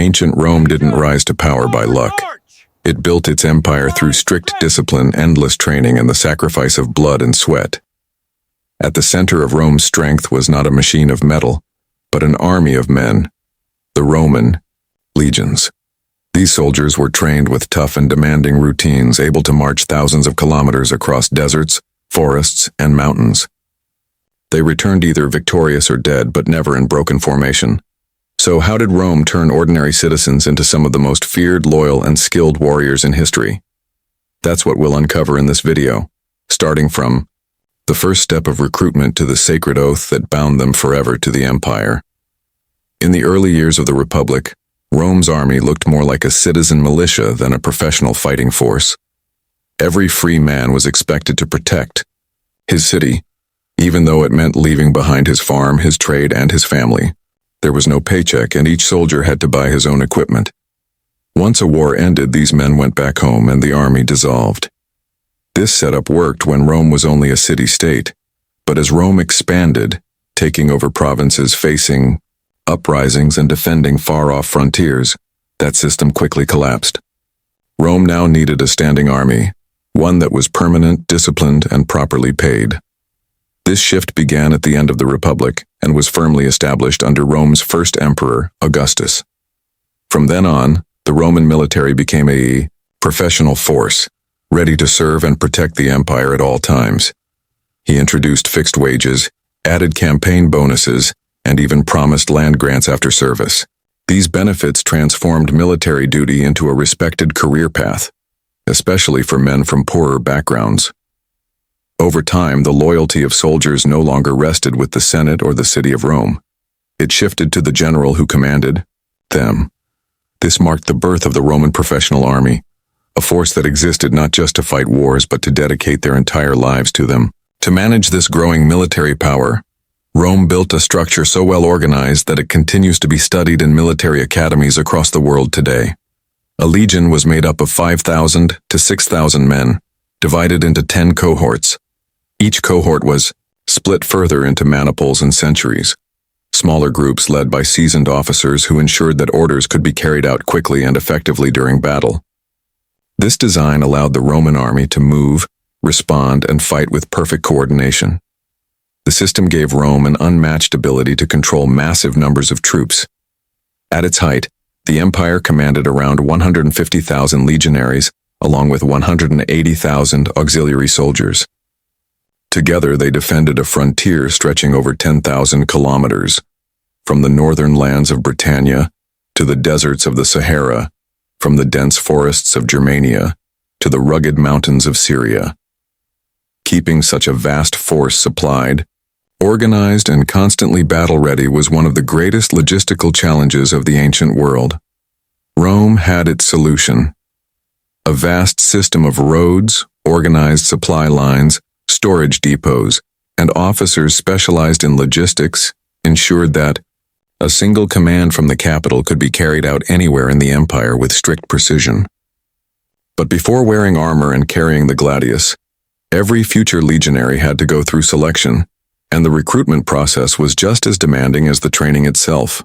Ancient Rome didn't rise to power by luck. It built its empire through strict discipline, endless training, and the sacrifice of blood and sweat. At the center of Rome's strength was not a machine of metal, but an army of men, the Roman legions. These soldiers were trained with tough and demanding routines, able to march thousands of kilometers across deserts, forests, and mountains. They returned either victorious or dead, but never in broken formation. So how did Rome turn ordinary citizens into some of the most feared, loyal, and skilled warriors in history? That's what we'll uncover in this video, starting from the first step of recruitment to the sacred oath that bound them forever to the empire. In the early years of the Republic, Rome's army looked more like a citizen militia than a professional fighting force. Every free man was expected to protect his city, even though it meant leaving behind his farm, his trade, and his family. There was no paycheck, and each soldier had to buy his own equipment. Once a war ended, these men went back home and the army dissolved. This setup worked when Rome was only a city-state, but as Rome expanded, taking over provinces, facing uprisings, and defending far-off frontiers, that system quickly collapsed. Rome now needed a standing army, one that was permanent, disciplined, and properly paid. This shift began at the end of the Republic and was firmly established under Rome's first emperor, Augustus. From then on, the Roman military became a professional force, ready to serve and protect the empire at all times. He introduced fixed wages, added campaign bonuses, and even promised land grants after service. These benefits transformed military duty into a respected career path, especially for men from poorer backgrounds. Over time, the loyalty of soldiers no longer rested with the Senate or the city of Rome. It shifted to the general who commanded them. This marked the birth of the Roman professional army, a force that existed not just to fight wars but to dedicate their entire lives to them. To manage this growing military power, Rome built a structure so well organized that it continues to be studied in military academies across the world today. A legion was made up of 5,000 to 6,000 men, divided into 10 cohorts. Each cohort was split further into maniples and centuries, smaller groups led by seasoned officers who ensured that orders could be carried out quickly and effectively during battle. This design allowed the Roman army to move, respond, and fight with perfect coordination. The system gave Rome an unmatched ability to control massive numbers of troops. At its height, the empire commanded around 150,000 legionaries, along with 180,000 auxiliary soldiers. Together, they defended a frontier stretching over 10,000 kilometers, from the northern lands of Britannia to the deserts of the Sahara, from the dense forests of Germania to the rugged mountains of Syria. Keeping such a vast force supplied, organized, and constantly battle-ready was one of the greatest logistical challenges of the ancient world. Rome had its solution. A vast system of roads, organized supply lines, storage depots, and officers specialized in logistics ensured that a single command from the capital could be carried out anywhere in the empire with strict precision. But before wearing armor and carrying the gladius, every future legionary had to go through selection, and the recruitment process was just as demanding as the training itself.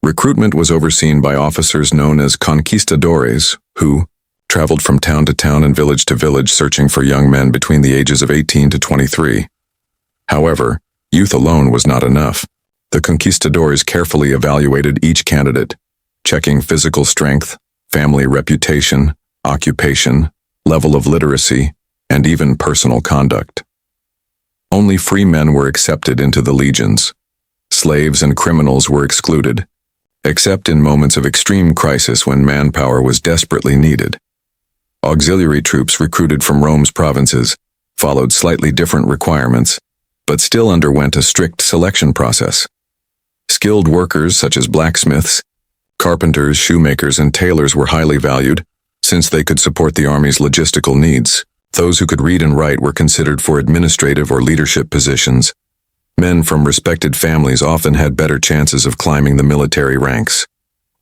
Recruitment was overseen by officers known as conquistadores, who traveled from town to town and village to village searching for young men between the ages of 18 to 23. However, youth alone was not enough. The conquistadors carefully evaluated each candidate, checking physical strength, family reputation, occupation, level of literacy, and even personal conduct. Only free men were accepted into the legions. Slaves and criminals were excluded, except in moments of extreme crisis when manpower was desperately needed. Auxiliary troops recruited from Rome's provinces followed slightly different requirements, but still underwent a strict selection process. Skilled workers such as blacksmiths, carpenters, shoemakers, and tailors were highly valued, since they could support the army's logistical needs. Those who could read and write were considered for administrative or leadership positions. Men from respected families often had better chances of climbing the military ranks.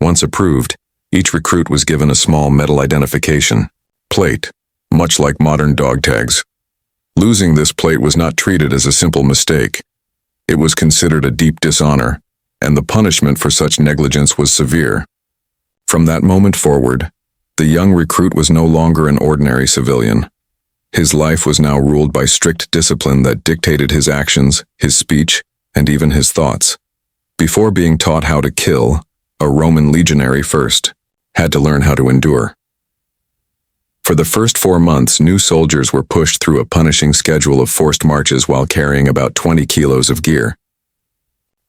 Once approved, each recruit was given a small metal identification plate, much like modern dog tags. Losing this plate was not treated as a simple mistake. It was considered a deep dishonor, and the punishment for such negligence was severe. From that moment forward, the young recruit was no longer an ordinary civilian. His life was now ruled by strict discipline that dictated his actions, his speech, and even his thoughts. Before being taught how to kill, a Roman legionary first had to learn how to endure. For the first 4 months, new soldiers were pushed through a punishing schedule of forced marches while carrying about 20 kilos of gear.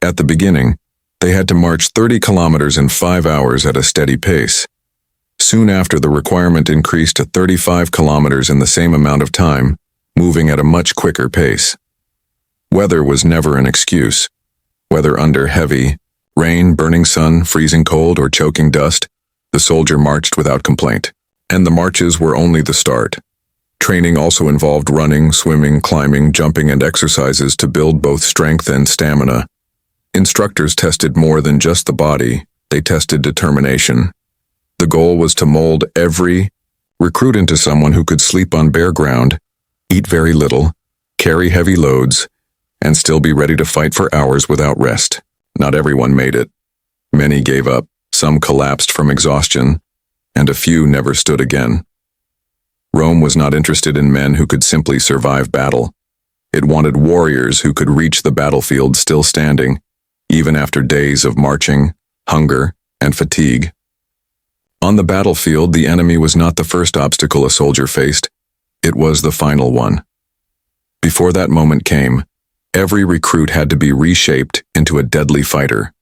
At the beginning, they had to march 30 kilometers in 5 hours at a steady pace. Soon after, the requirement increased to 35 kilometers in the same amount of time, moving at a much quicker pace. Weather was never an excuse. Whether under heavy rain, burning sun, freezing cold, or choking dust, the soldier marched without complaint. And the marches were only the start. Training also involved running, swimming, climbing, jumping, and exercises to build both strength and stamina. Instructors tested more than just the body, they tested determination. The goal was to mold every recruit into someone who could sleep on bare ground, eat very little, carry heavy loads, and still be ready to fight for hours without rest. Not everyone made it. Many gave up, some collapsed from exhaustion, and a few never stood again. Rome was not interested in men who could simply survive battle. It wanted warriors who could reach the battlefield still standing, even after days of marching, hunger, and fatigue. On the battlefield, the enemy was not the first obstacle a soldier faced. It was the final one. Before that moment came, every recruit had to be reshaped into a deadly fighter.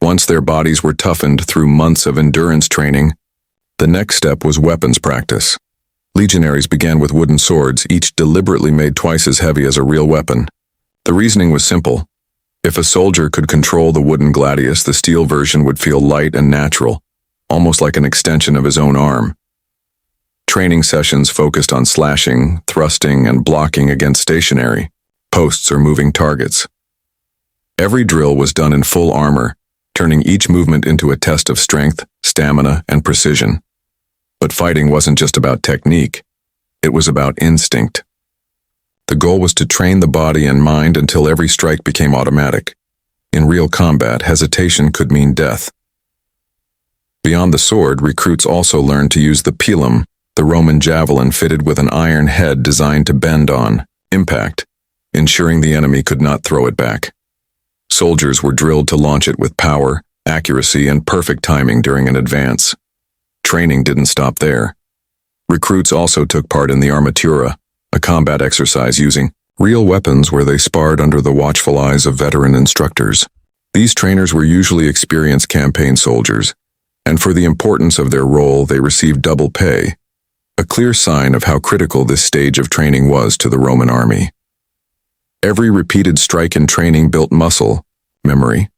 Once their bodies were toughened through months of endurance training, the next step was weapons practice. Legionaries began with wooden swords, each deliberately made twice as heavy as a real weapon. The reasoning was simple. If a soldier could control the wooden gladius, the steel version would feel light and natural, almost like an extension of his own arm. Training sessions focused on slashing, thrusting, and blocking against stationary posts or moving targets. Every drill was done in full armor, turning each movement into a test of strength, stamina, and precision. But fighting wasn't just about technique, it was about instinct. The goal was to train the body and mind until every strike became automatic. In real combat, hesitation could mean death. Beyond the sword, recruits also learned to use the pilum, the Roman javelin fitted with an iron head designed to bend on impact, ensuring the enemy could not throw it back. Soldiers were drilled to launch it with power, accuracy, and perfect timing during an advance. Training didn't stop there. Recruits also took part in the armatura, a combat exercise using real weapons where they sparred under the watchful eyes of veteran instructors. These trainers were usually experienced campaign soldiers, and for the importance of their role they received double pay, a clear sign of how critical this stage of training was to the Roman army. Every repeated strike in training built muscle, memory.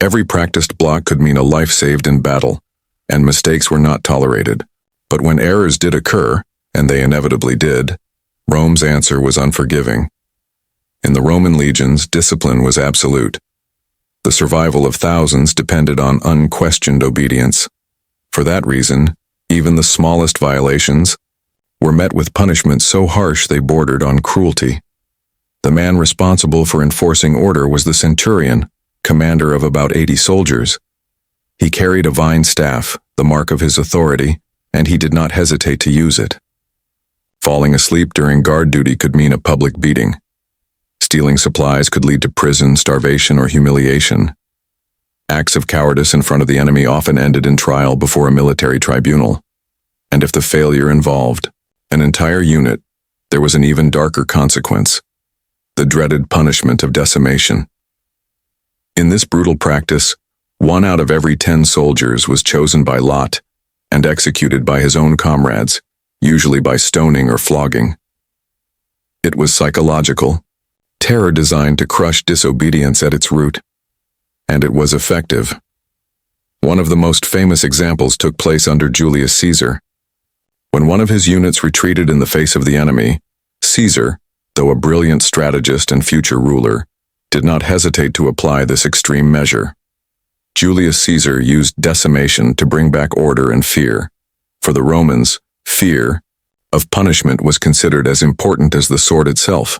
Every practiced block could mean a life saved in battle, and mistakes were not tolerated. But when errors did occur, and they inevitably did, Rome's answer was unforgiving. In the Roman legions, discipline was absolute. The survival of thousands depended on unquestioned obedience. For that reason, even the smallest violations were met with punishment so harsh they bordered on cruelty. The man responsible for enforcing order was the centurion, commander of about 80 soldiers. He carried a vine staff, the mark of his authority, and he did not hesitate to use it. Falling asleep during guard duty could mean a public beating. Stealing supplies could lead to prison, starvation, or humiliation. Acts of cowardice in front of the enemy often ended in trial before a military tribunal. And if the failure involved an entire unit, there was an even darker consequence: the dreaded punishment of decimation. In this brutal practice, 1 out of every 10 soldiers was chosen by lot and executed by his own comrades, usually by stoning or flogging. It was psychological, terror designed to crush disobedience at its root. And it was effective. One of the most famous examples took place under Julius Caesar. When one of his units retreated in the face of the enemy, Caesar, though a brilliant strategist and future ruler, did not hesitate to apply this extreme measure. Julius Caesar used decimation to bring back order and fear. For the Romans, fear of punishment was considered as important as the sword itself.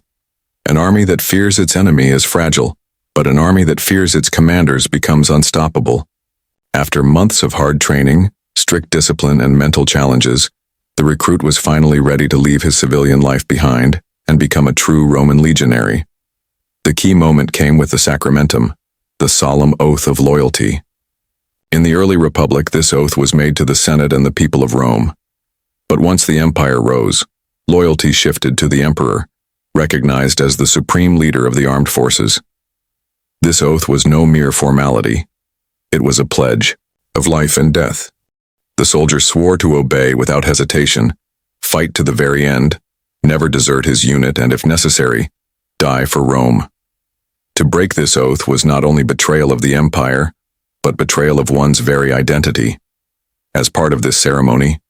An army that fears its enemy is fragile, but an army that fears its commanders becomes unstoppable. After months of hard training, strict discipline, and mental challenges, the recruit was finally ready to leave his civilian life behind and become a true Roman legionary. The key moment came with the sacramentum, the solemn oath of loyalty. In the early Republic, this oath was made to the Senate and the people of Rome. But once the empire rose, loyalty shifted to the emperor, recognized as the supreme leader of the armed forces. This oath was no mere formality. It was a pledge of life and death. The soldier swore to obey without hesitation, fight to the very end, never desert his unit, and if necessary, die for Rome. To break this oath was not only betrayal of the empire, but betrayal of one's very identity. As part of this ceremony,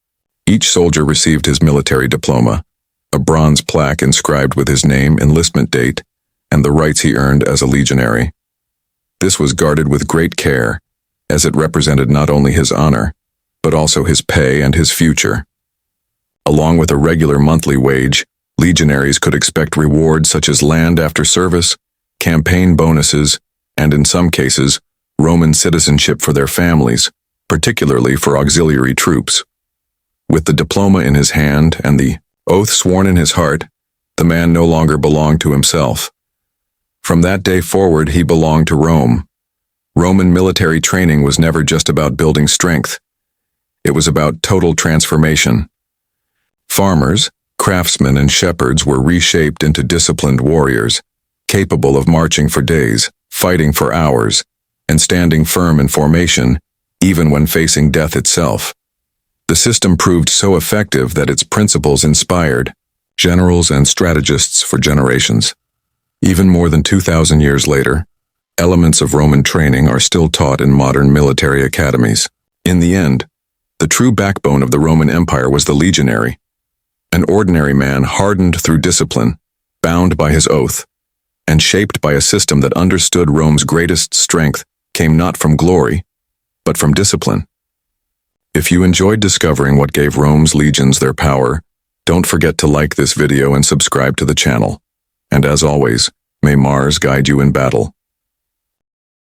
each soldier received his military diploma, a bronze plaque inscribed with his name, enlistment date, and the rights he earned as a legionary. This was guarded with great care, as it represented not only his honor, but also his pay and his future. Along with a regular monthly wage, legionaries could expect rewards such as land after service, campaign bonuses, and in some cases, Roman citizenship for their families, particularly for auxiliary troops. With the diploma in his hand and the oath sworn in his heart, the man no longer belonged to himself. From that day forward, he belonged to Rome. Roman military training was never just about building strength. It was about total transformation. Farmers, craftsmen, and shepherds were reshaped into disciplined warriors, capable of marching for days, fighting for hours, and standing firm in formation, even when facing death itself. The system proved so effective that its principles inspired generals and strategists for generations. Even more than 2,000 years later, elements of Roman training are still taught in modern military academies. In the end, the true backbone of the Roman Empire was the legionary, an ordinary man hardened through discipline, bound by his oath, and shaped by a system that understood Rome's greatest strength came not from glory, but from discipline. If you enjoyed discovering what gave Rome's legions their power, don't forget to like this video and subscribe to the channel. And as always, may Mars guide you in battle.